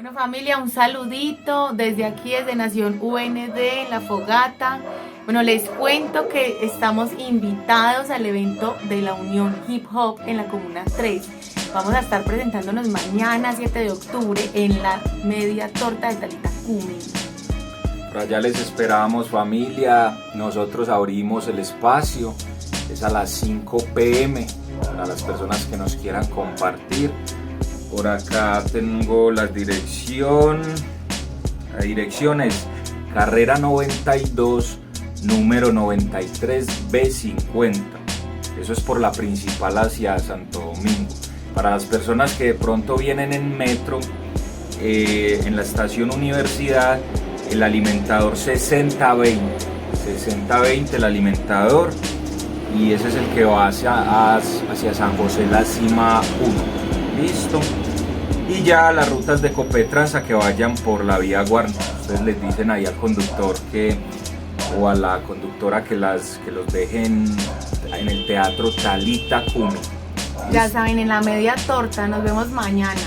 Bueno, familia, un saludito desde aquí, desde Nación UND, en La Fogata. Bueno, les cuento que estamos invitados al evento de la Unión Hip Hop en la Comuna 3. Vamos a estar presentándonos mañana, 7 de octubre, en la media torta de Talitacumi. Por allá les esperamos, familia. Nosotros abrimos el espacio. Es a las 5 p.m. para las personas que nos quieran compartir. Por acá tengo la dirección. La dirección es Carrera 92, número 93B50. Eso es por la principal hacia Santo Domingo. Para las personas que de pronto vienen en metro, en la estación Universidad, el alimentador 6020 el alimentador, y ese es el que va hacia San José La Cima 1. Listo. Y ya las rutas de Copetrans a que vayan por la vía Guarna. Ustedes les dicen ahí al conductor o a la conductora que los dejen en el teatro Talitacumi. Ya saben, en la media torta, nos vemos mañana.